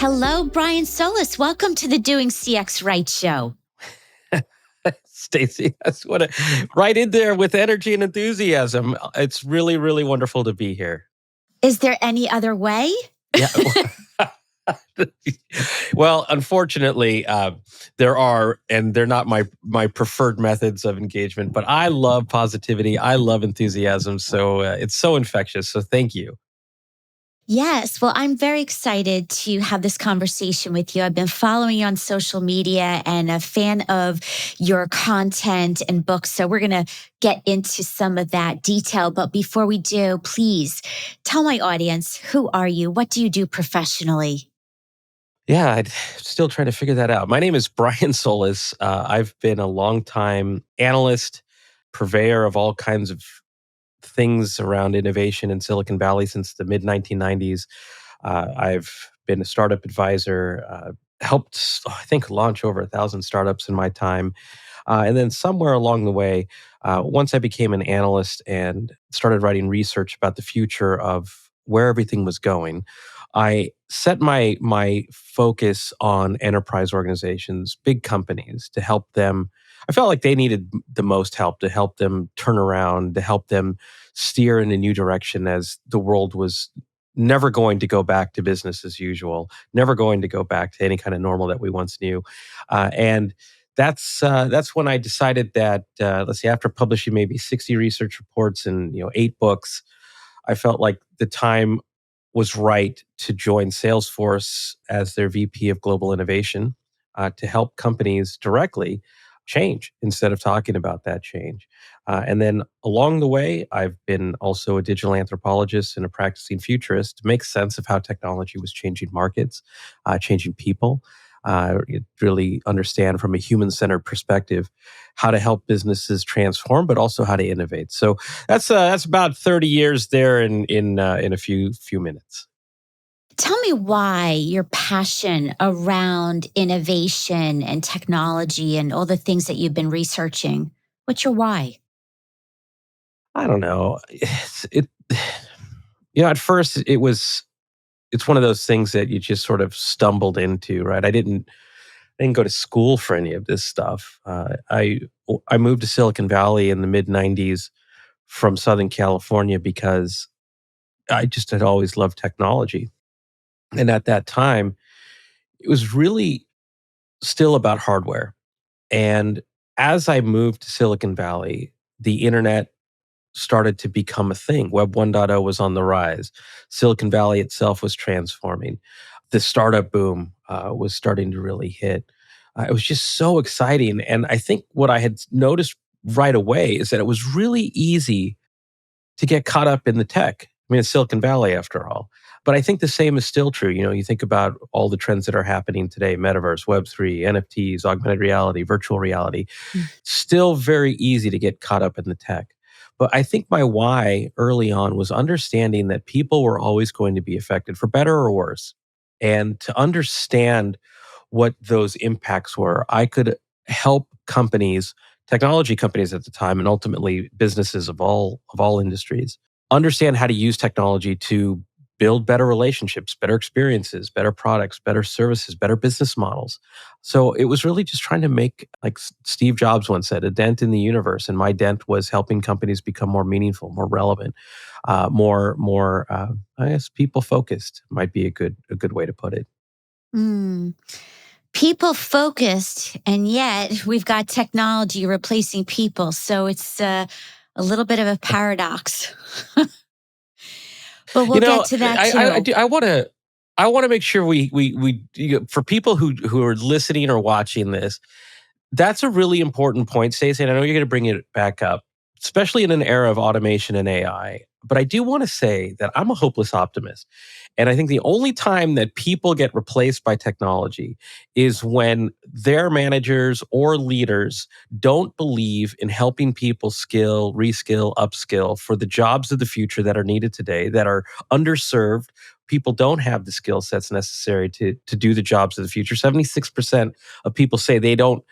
Hello, Brian Solis. Welcome to the DoingCXRight show. Stacy, right in there with energy and enthusiasm. It's really, really wonderful to be here. Is there any other way? Yeah. Well, unfortunately, there are, and they're not my preferred methods of engagement, but I love positivity. I love enthusiasm. So it's so infectious. So thank you. Yes. Well, I'm very excited to have this conversation with you. I've been following you on social media and a fan of your content and books. So we're going to get into some of that detail. But before we do, please tell my audience, who are you? What do you do professionally? Yeah, I'm still trying to figure that out. My name is Brian Solis. I've been a longtime analyst, purveyor of all kinds of things around innovation in Silicon Valley since the mid 1990s. I've been a startup advisor, helped, I think, launch over 1,000 startups in my time. And then somewhere along the way, once I became an analyst and started writing research about the future of where everything was going, I set my focus on enterprise organizations, big companies, to help them. I felt like they needed the most help to help them turn around, to help them steer in a new direction as the world was never going to go back to business as usual, never going to go back to any kind of normal that we once knew. And that's when I decided that let's see, after publishing maybe 60 research reports and 8 books, I felt like the time was right to join Salesforce as their VP of Global Innovation to help companies directly change instead of talking about that change. And then along the way, I've been also a digital anthropologist and a practicing futurist to make sense of how technology was changing markets, changing people. Really understand from a human-centered perspective how to help businesses transform, but also how to innovate. So that's about 30 years there in a few minutes. Tell me why your passion around innovation and technology and all the things that you've been researching. What's your why? I don't know. At first it's one of those things that you just sort of stumbled into, right? I didn't go to school for any of this stuff. I moved to Silicon Valley in the mid '90s from Southern California because I just had always loved technology, and at that time, it was really still about hardware. And as I moved to Silicon Valley, the internet started to become a thing. Web 1.0 was on the rise. Silicon Valley itself was transforming. The startup boom was starting to really hit. It was just so exciting. And I think what I had noticed right away is that it was really easy to get caught up in the tech. I mean, it's Silicon Valley after all. But I think the same is still true. You think about all the trends that are happening today: metaverse, Web3, NFTs, augmented reality, virtual reality. Still very easy to get caught up in the tech. But I think my why early on was understanding that people were always going to be affected, for better or worse. And to understand what those impacts were, I could help companies, technology companies at the time, and ultimately businesses of all industries, understand how to use technology to build better relationships, better experiences, better products, better services, better business models. So it was really just trying to make, like Steve Jobs once said, a dent in the universe. And my dent was helping companies become more meaningful, more relevant, more I guess people focused might be a good way to put it. Mm. People focused, and yet we've got technology replacing people. So it's a little bit of a paradox. But we'll get to that too. I want to make sure for people who are listening or watching this, that's a really important point, Stacey, and I know you're going to bring it back up, especially in an era of automation and AI. But I do want to say that I'm a hopeless optimist. And I think the only time that people get replaced by technology is when their managers or leaders don't believe in helping people skill, reskill, upskill for the jobs of the future that are needed today, that are underserved. People don't have the skill sets necessary to do the jobs of the future. 76% of people say they don't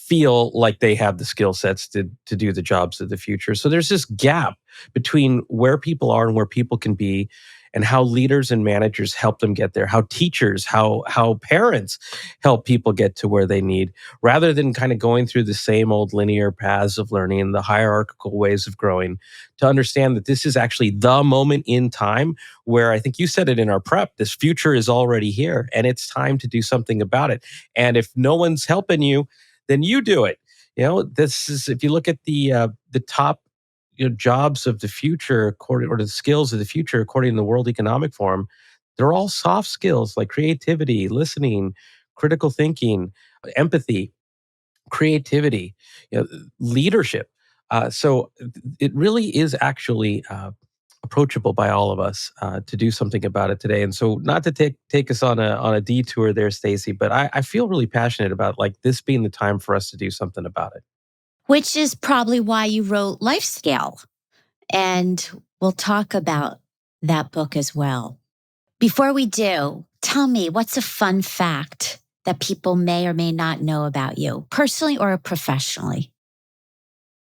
feel like they have the skill sets to do the jobs of the future. So there's this gap between where people are and where people can be. and how leaders and managers help them get there, how teachers, how parents help people get to where they need, rather than kind of going through the same old linear paths of learning and the hierarchical ways of growing, to understand that this is actually the moment in time where, I think you said it in our prep, this future is already here and it's time to do something about it. And if no one's helping you, then you do it. This is, if you look at the top jobs of the future, according, or the skills of the future according to the World Economic Forum, they're all soft skills like creativity, listening, critical thinking, empathy, creativity, leadership. So it really is actually approachable by all of us to do something about it today. And so, not to take us on a detour there, Stacy, but I feel really passionate about like this being the time for us to do something about it. Which is probably why you wrote Life Scale. And we'll talk about that book as well. Before we do, tell me, what's a fun fact that people may or may not know about you, personally or professionally?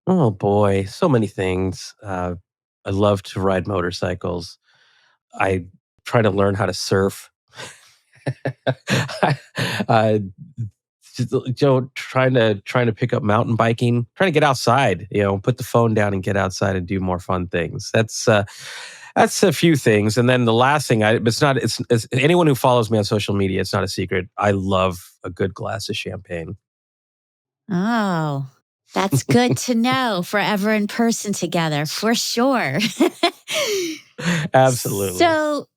Oh boy, so many things. I love to ride motorcycles. I try to learn how to surf. uh, trying to pick up mountain biking, trying to get outside. Put the phone down and get outside and do more fun things. That's a few things. And then the last thing, it's anyone who follows me on social media, it's not a secret. I love a good glass of champagne. Oh, that's good to know. Forever in person together, for sure. Absolutely. So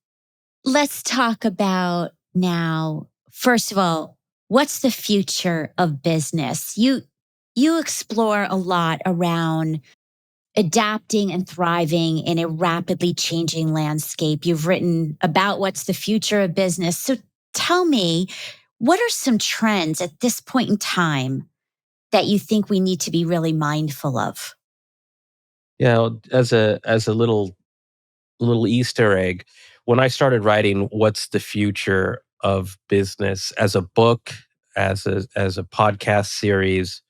let's talk about now, first of all, what's the future of business? You explore a lot around adapting and thriving in a rapidly changing landscape. You've written about what's the future of business. So tell me, what are some trends at this point in time that you think we need to be really mindful of? As a little Easter egg, when I started writing "What's the Future of Business" as a book, as a podcast series,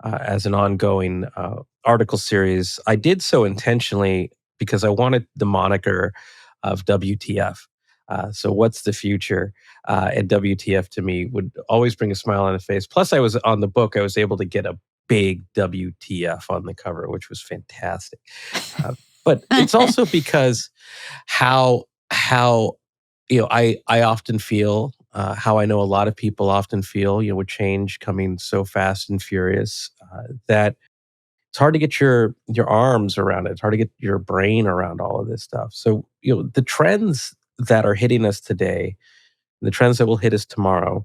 as an ongoing article series, I did so intentionally because I wanted the moniker of WTF. So, what's the future? And WTF to me would always bring a smile on the face. Plus, I was on the book, I was able to get a big WTF on the cover, which was fantastic. Uh, but it's also because how I often feel, how I know a lot of people often feel, with change coming so fast and furious, that it's hard to get your arms around it. It's hard to get your brain around all of this stuff. So, the trends that are hitting us today, the trends that will hit us tomorrow,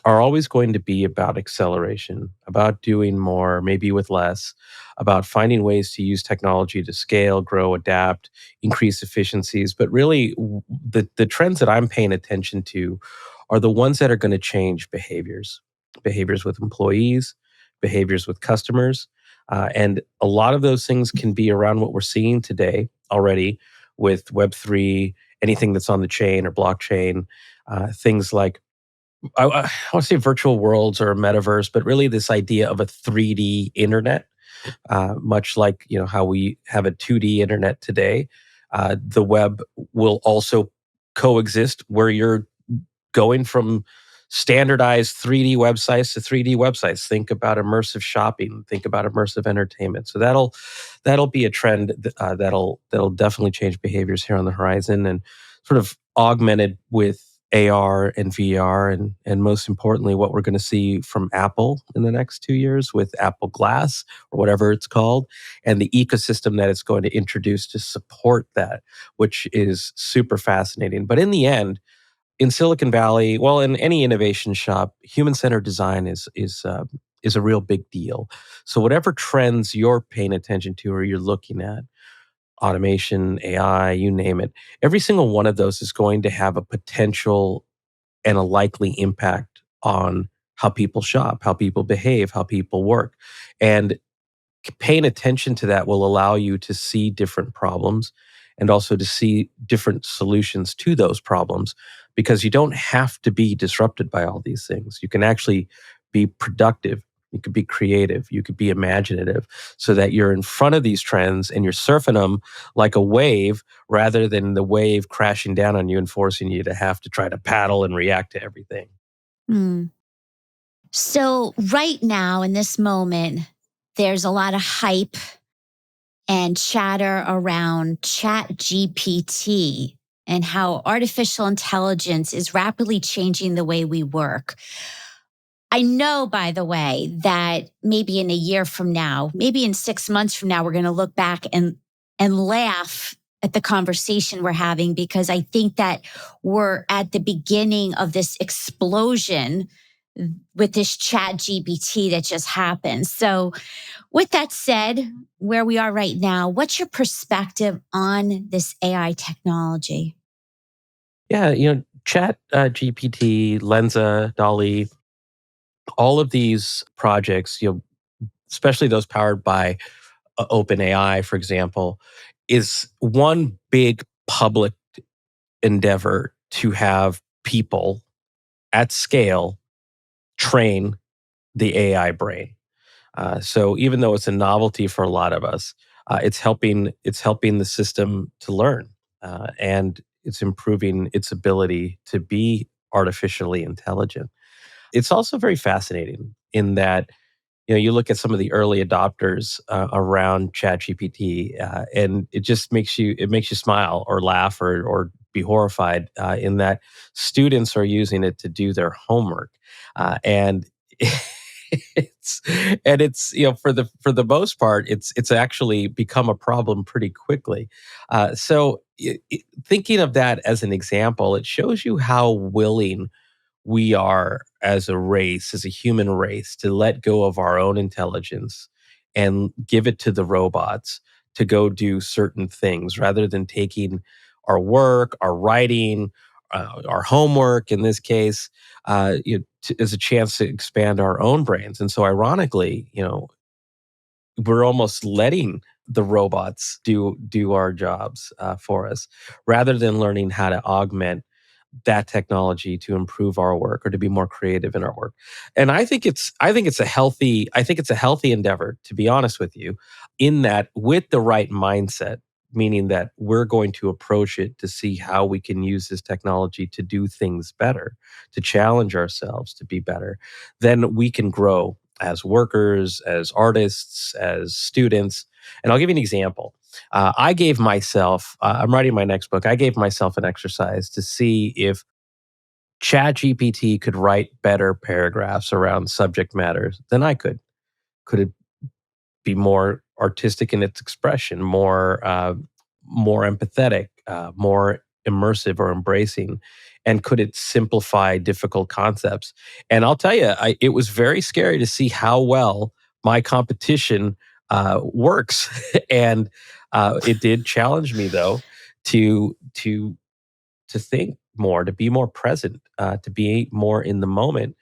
are always going to be about acceleration, about doing more, maybe with less, about finding ways to use technology to scale, grow, adapt, increase efficiencies. But really, the trends that I'm paying attention to are the ones that are going to change behaviors with employees, behaviors with customers. And a lot of those things can be around what we're seeing today already with Web3, anything that's on the chain or blockchain, things like I want to say virtual worlds or a metaverse, but really this idea of a 3D internet, much like how we have a 2D internet today. The web will also coexist where you're going from standardized 3D websites to 3D websites. Think about immersive shopping. Think about immersive entertainment. So that'll be a trend that'll definitely change behaviors here on the horizon, and sort of augmented with AR and VR, and most importantly, what we're going to see from Apple in the next 2 years with Apple Glass or whatever it's called, and the ecosystem that it's going to introduce to support that, which is super fascinating. But in the end, in Silicon Valley, well, in any innovation shop, human-centered design is a real big deal. So whatever trends you're paying attention to or you're looking at, automation, AI, you name it, every single one of those is going to have a potential and a likely impact on how people shop, how people behave, how people work. And paying attention to that will allow you to see different problems and also to see different solutions to those problems, because you don't have to be disrupted by all these things. You can actually be productive You could be creative. You could be imaginative so that you're in front of these trends and you're surfing them like a wave rather than the wave crashing down on you and forcing you to have to try to paddle and react to everything. Mm. So, right now in this moment, there's a lot of hype and chatter around Chat GPT and how artificial intelligence is rapidly changing the way we work. I know, by the way, that maybe in a year from now, maybe in 6 months from now, we're going to look back and laugh at the conversation we're having because I think that we're at the beginning of this explosion with this Chat GPT that just happened. So, with that said, where we are right now, what's your perspective on this AI technology? Yeah, Chat GPT, Lenza, Dolly, all of these projects, especially those powered by OpenAI, for example, is one big public endeavor to have people at scale train the AI brain. So even though it's a novelty for a lot of us, it's helping the system to learn, and it's improving its ability to be artificially intelligent. It's also very fascinating in that you look at some of the early adopters around ChatGPT, and it makes you smile or laugh or be horrified in that students are using it to do their homework, and it's it's for the most part it's actually become a problem pretty quickly. Thinking of that as an example, it shows you how willing we are as a race, as a human race, to let go of our own intelligence and give it to the robots to go do certain things rather than taking our work, our writing, our homework in this case, as a chance to expand our own brains. And so, ironically, we're almost letting the robots do our jobs for us rather than learning how to augment that technology to improve our work or to be more creative in our work. And I think it's a healthy endeavor, to be honest with you, in that with the right mindset, meaning that we're going to approach it to see how we can use this technology to do things better, to challenge ourselves to be better, then we can grow as workers, as artists, as students. And I'll give you an example. I'm writing my next book. I gave myself an exercise to see if ChatGPT could write better paragraphs around subject matters than I could. Could it be more artistic in its expression, more empathetic, more immersive or embracing, and could it simplify difficult concepts? And I'll tell you, it was very scary to see how well my competition works, and it did challenge me though to think more, to be more present, to be more in the moment,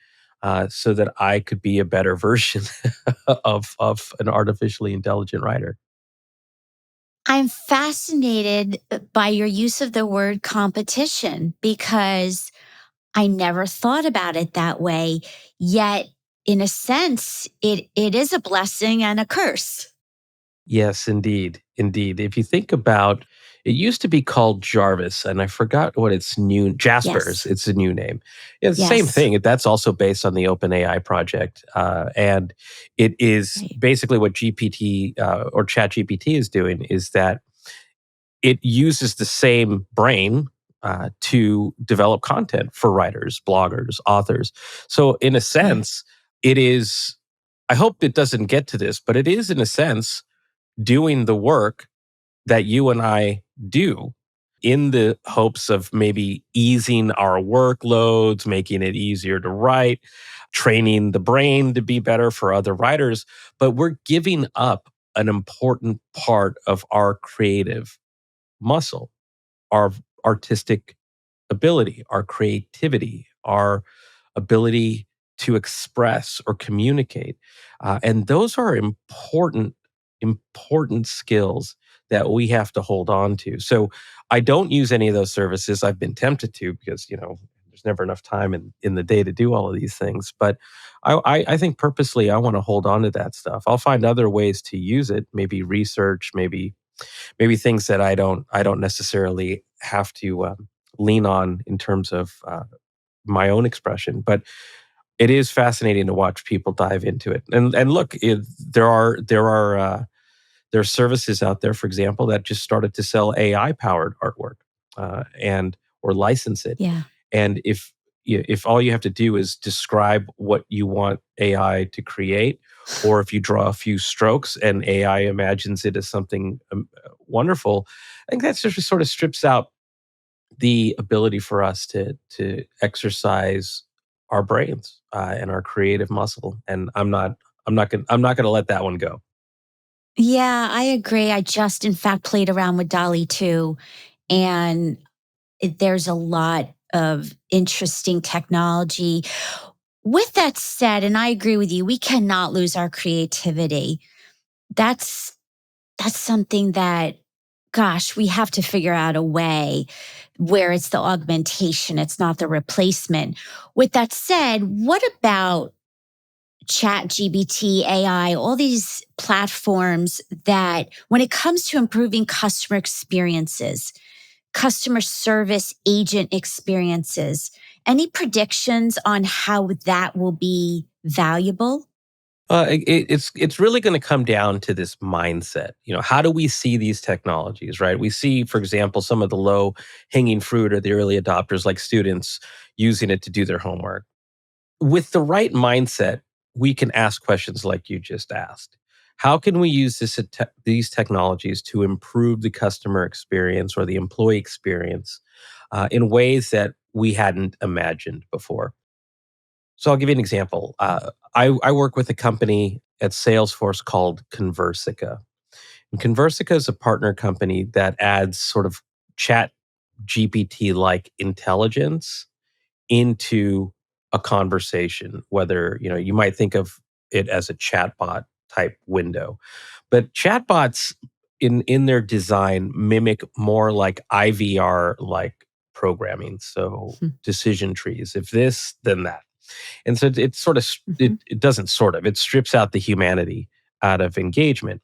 so that I could be a better version of an artificially intelligent writer. I'm fascinated by your use of the word competition because I never thought about it that way. Yet, in a sense, it is a blessing and a curse. Yes, indeed. Indeed. If you think about it used to be called Jarvis, and I forgot what its new Jaspers. Yes. It's a new name. It's the same Yes. thing. That's also based on the OpenAI project, and it is Right. basically what GPT or ChatGPT is doing is that it uses the same brain to develop content for writers, bloggers, authors. So, in a Sure. sense, it is. I hope it doesn't get to this, but it is, in a sense, doing the work that you and I do in the hopes of maybe easing our workloads, making it easier to write, training the brain to be better for other writers. But we're giving up an important part of our creative muscle, our artistic ability, our creativity, our ability to express or communicate. And those are important skills that we have to hold on to. So I don't use any of those services. I've been tempted to because, there's never enough time in the day to do all of these things. But I think purposely I want to hold on to that stuff. I'll find other ways to use it, maybe research, maybe things that I don't necessarily have to lean on in terms of my own expression. But it is fascinating to watch people dive into it. And look, there are services out there, for example, that just started to sell AI powered artwork and or license it. Yeah. And if all you have to do is describe what you want AI to create, or if you draw a few strokes and AI imagines it as something wonderful, I think that just sort of strips out the ability for us to exercise our brains and our creative muscle. And I'm not gonna let that one go. Yeah, I agree. I just, in fact, played around with Dolly too. And there's a lot of interesting technology. With that said, and I agree with you, we cannot lose our creativity. That's that's something that, gosh, we have to figure out a way where it's the augmentation, it's not the replacement. With that said, what about chat GBT, AI, all these platforms that when it comes to improving customer experiences, customer service agent experiences, any predictions on how that will be valuable? It's really going to come down to this mindset. How do we see these technologies, right? We see, for example, some of the low hanging fruit or the early adopters, like students using it to do their homework. With the right mindset, we can ask questions like you just asked. How can we use these technologies to improve the customer experience or the employee experience in ways that we hadn't imagined before? So I'll give you an example. I work with a company at Salesforce called Conversica. And Conversica is a partner company that adds sort of chat GPT like intelligence into a conversation, whether you might think of it as a chatbot type window. But chatbots in their design mimic more like IVR like programming. So Hmm. decision trees. If this, then that. And so it sort of Mhm. it doesn't sort of, it strips out the humanity out of engagement.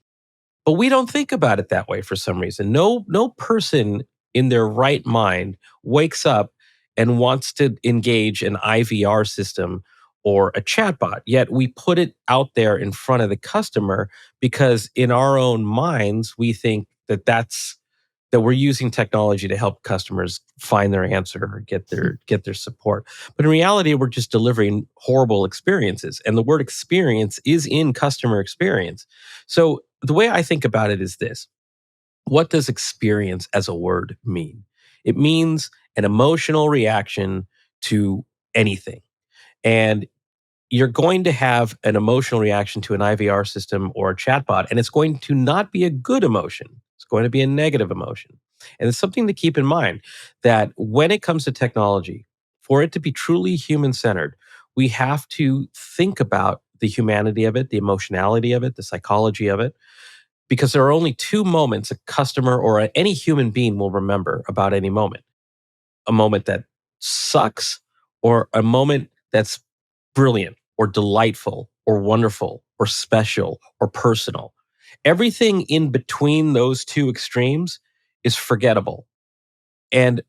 But we don't think about it that way for some reason. No person in their right mind wakes up and wants to engage an IVR system or a chatbot. Yet we put it out there in front of the customer because in our own minds we think that we're using technology to help customers find their answer or get their support. But in reality, we're just delivering horrible experiences. And the word experience is in customer experience. So the way I think about it is this. What does experience as a word mean? It means an emotional reaction to anything. And you're going to have an emotional reaction to an IVR system or a chatbot, and it's going to not be a good emotion. It's going to be a negative emotion. And it's something to keep in mind that when it comes to technology, for it to be truly human centered, we have to think about the humanity of it, the emotionality of it, the psychology of it, because there are only two moments a customer or any human being will remember about any moment: a moment that sucks or a moment that's brilliant or delightful or wonderful or special or personal. Everything in between those two extremes is forgettable. And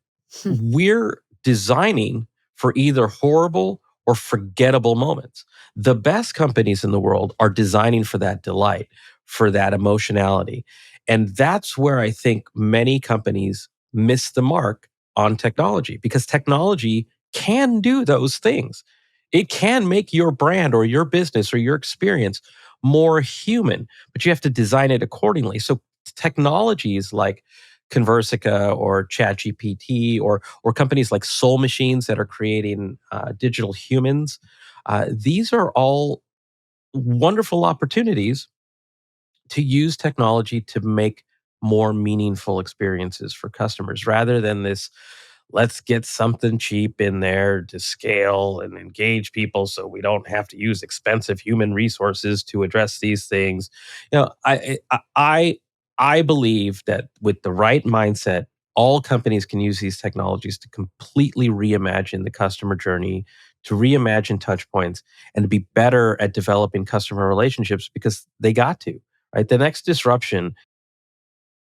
Hmm. we're designing for either horrible or forgettable moments. The best companies in the world are designing for that delight, for that emotionality. And that's where I think many companies miss the mark on technology, because technology can do those things. It can make your brand or your business or your experience more human, but you have to design it accordingly. So technologies like Conversica or ChatGPT or companies like Soul Machines that are creating digital humans. These are all wonderful opportunities to use technology to make more meaningful experiences for customers rather than this, let's get something cheap in there to scale and engage people so we don't have to use expensive human resources to address these things. I believe that with the right mindset all companies can use these technologies to completely reimagine the customer journey, to reimagine touch points, and to be better at developing customer relationships because they got to, right? The next disruption,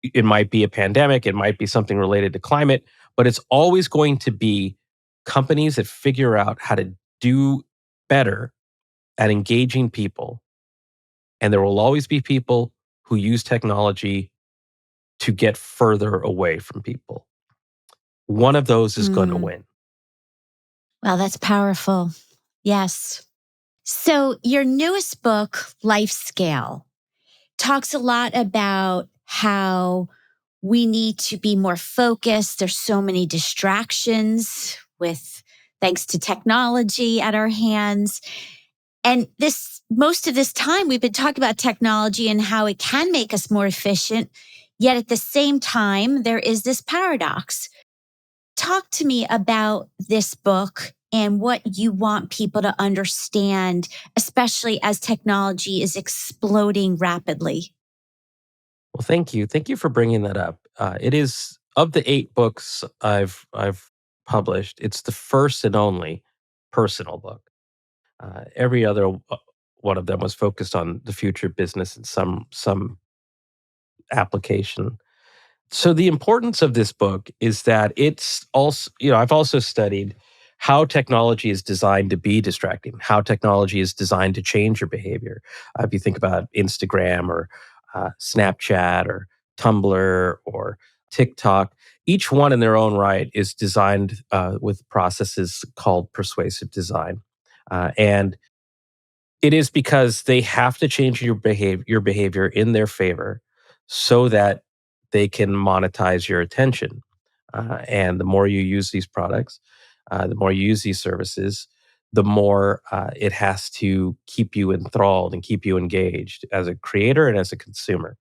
it might be a pandemic, it might be something related to climate, but it's always going to be companies that figure out how to do better at engaging people. And there will always be people who use technology to get further away from people. One of those is going to Mm. win. Wow, that's powerful. Yes. So, your newest book, Life Scale, talks a lot about how we need to be more focused. There's so many distractions with thanks to technology at our hands. And this most of this time we've been talking about technology and how it can make us more efficient. Yet at the same time, there is this paradox. Talk to me about this book and what you want people to understand, especially as technology is exploding rapidly. Well, thank you. Thank you for bringing that up. It is of the 8 books I've published, it's the first and only personal book. Every other one of them was focused on the future of business in some application. So the importance of this book is that it's also, I've also studied how technology is designed to be distracting, how technology is designed to change your behavior. If you think about Instagram or Snapchat or Tumblr or TikTok, each one in their own right is designed with processes called persuasive design. And it is because they have to change your behavior in their favor so that they can monetize your attention. And the more you use these products, the more you use these services, the more it has to keep you enthralled and keep you engaged as a creator and as a consumer.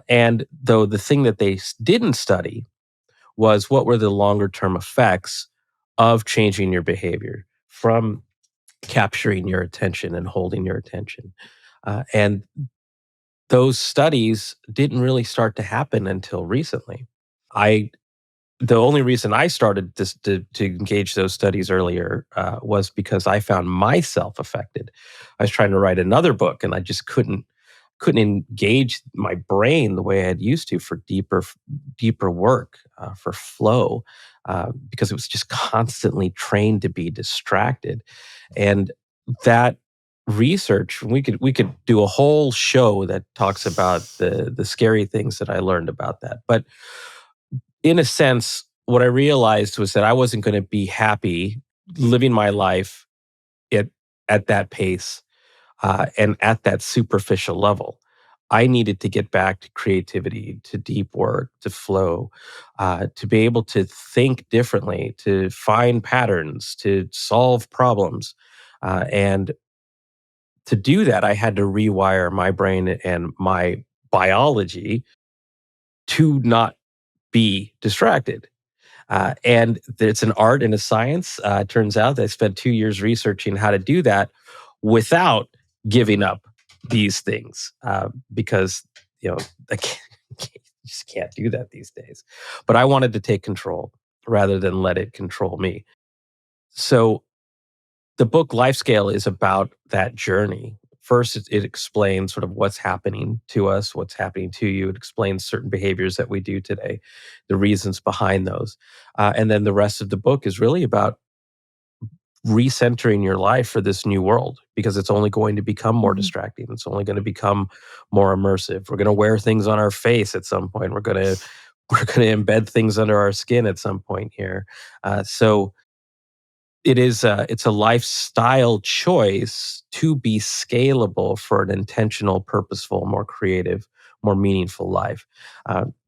And though the thing that they didn't study was what were the longer term effects of changing your behavior from capturing your attention and holding your attention. And those studies didn't really start to happen until recently. I The only reason I started this to engage those studies earlier was because I found myself affected. I was trying to write another book, and I just couldn't engage my brain the way I had used to for deeper work, for flow, because it was just constantly trained to be distracted. And that research, we could do a whole show that talks about the scary things that I learned about that. But in a sense, what I realized was that I wasn't going to be happy living my life at at that pace and at that superficial level. I needed to get back to creativity, to deep work, to flow, to be able to think differently, to find patterns, to solve problems. And to do that, I had to rewire my brain and my biology to not be distracted. And it's an art and a science. It turns out that I spent 2 years researching how to do that without giving up these things, because you know I can't, just can't do that these days. But I wanted to take control rather than let it control me. So the book Life Scale is about that journey. First, it explains sort of what's happening to us, what's happening to you. It explains certain behaviors that we do today, the reasons behind those. And then the rest of the book is really about recentering your life for this new world because it's only going to become more Mhm. distracting. It's only going to become more immersive. We're going to wear things on our face at some point. We're going to embed things under our skin at some point here. So it's a lifestyle choice to be scalable for an intentional, purposeful, more creative, more meaningful life.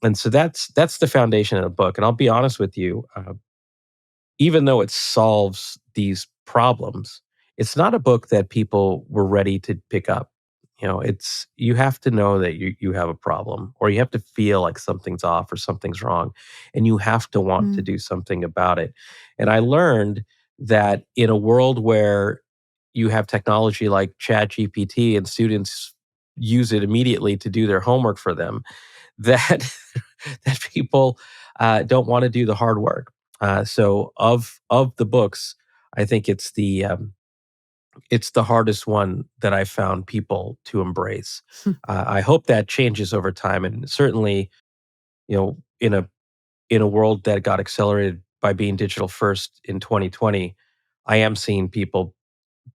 And so that's the foundation of the book. And I'll be honest with you, even though it solves these problems, it's not a book that people were ready to pick up. It's you have to know that you have a problem, or you have to feel like something's off or something's wrong, and you have to want to Mm. do something about it. And I learned that in a world where you have technology like ChatGPT and students use it immediately to do their homework for them, that that people don't want to do the hard work. So of the books, I think it's the hardest one that I found people to embrace. I hope that changes over time, and certainly, in a world that got accelerated by being digital first in 2020, I am seeing people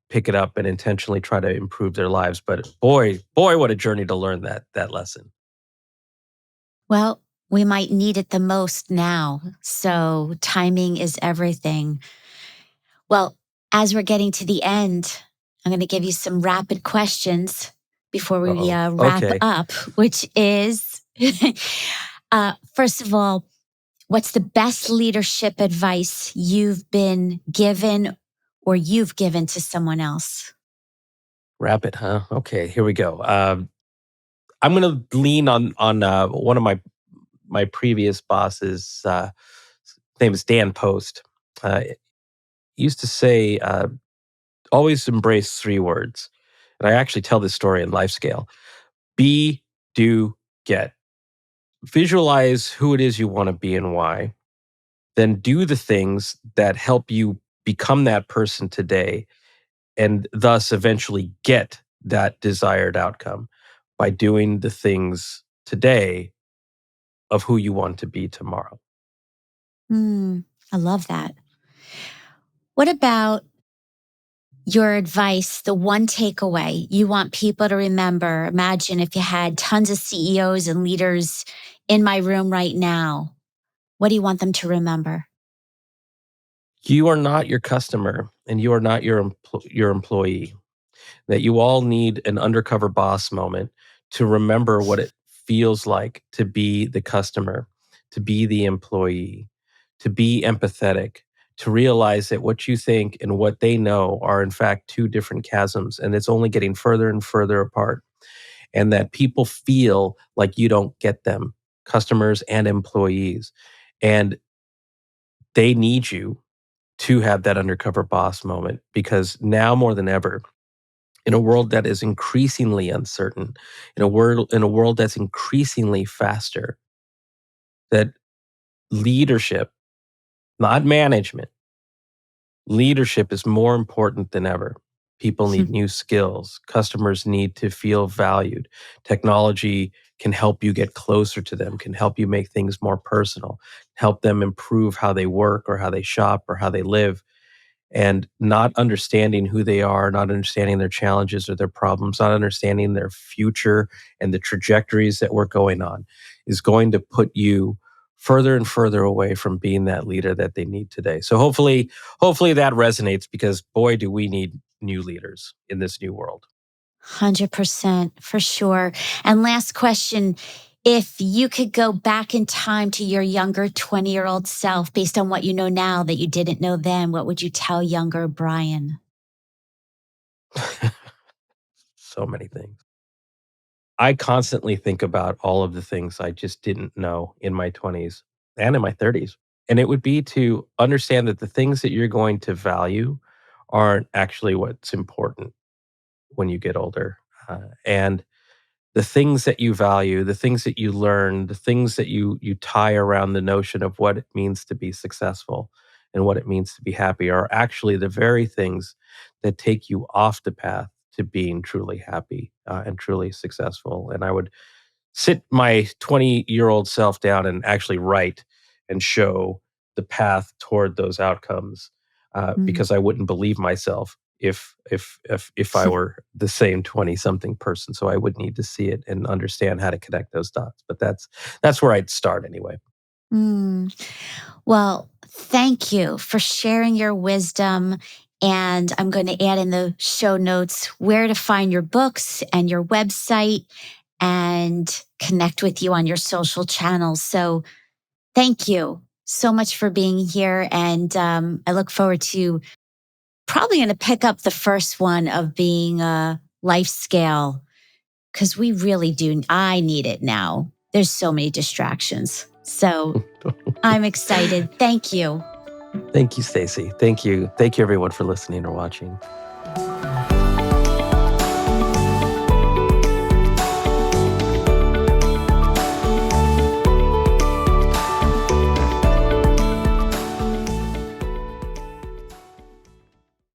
pick it up and intentionally try to improve their lives. But boy, what a journey to learn that lesson. Well, we might need it the most now. So timing is everything. Well, as we're getting to the end, I'm going to give you some rapid questions before we Uh-oh. wrap Okay. up, which is first of all, what's the best leadership advice you've been given or you've given to someone else? Rapid, huh? Okay, here we go. I'm going to lean on one of my previous bosses. His name is Dan Post. He used to say, "Always embrace three words," and I actually tell this story in life scale: be, do, get. Visualize who it is you want to be and why. Then do the things that help you become that person today, and thus eventually get that desired outcome by doing the things today of who you want to be tomorrow. I love that. What about your advice, the one takeaway you want people to remember? Imagine if you had tons of CEOs and leaders in my room right now. What do you want them to remember? You are not your customer, and you are not your employee. That you all need an undercover boss moment to remember what it feels like to be the customer, to be the employee, to be empathetic, to realize that what you think and what they know are in fact two different chasms, and it's only getting further and further apart. And that people feel like you don't get them, customers and employees. And they need you to have that undercover boss moment, because now more than ever, in a world that is increasingly uncertain, in a world that's increasingly faster, that leadership, not management, leadership is more important than ever. People need new skills. Customers need to feel valued. Technology can help you get closer to them, can help you make things more personal, help them improve how they work or how they shop or how they live. And not understanding who they are, not understanding their challenges or their problems, not understanding their future and the trajectories that we're going on is going to put you further and further away from being that leader that they need today. So hopefully that resonates, because boy, do we need new leaders in this new world. 100% for sure. And last question. If you could go back in time to your younger 20-year-old self, based on what you know now that you didn't know then, what would you tell younger Brian? So many things. I constantly think about all of the things I just didn't know in my 20s and in my 30s. And it would be to understand that the things that you're going to value aren't actually what's important when you get older. And the things that you value, the things that you learn, the things that you tie around the notion of what it means to be successful and what it means to be happy are actually the very things that take you off the path to being truly happy and truly successful. And I would sit my 20-year-old self down and actually write and show the path toward those outcomes, Mm. because I wouldn't believe myself if I were the same 20-something person. So I would need to see it and understand how to connect those dots. But that's where I'd start anyway. Mm. Well, thank you for sharing your wisdom. And I'm going to add in the show notes where to find your books and your website and connect with you on your social channels. So thank you so much for being here. And I look forward to probably going to pick up the first one of being a life scale because we really do. I need it now. There's so many distractions. So I'm excited. Thank you. Thank you, Stacy. Thank you everyone for listening or watching.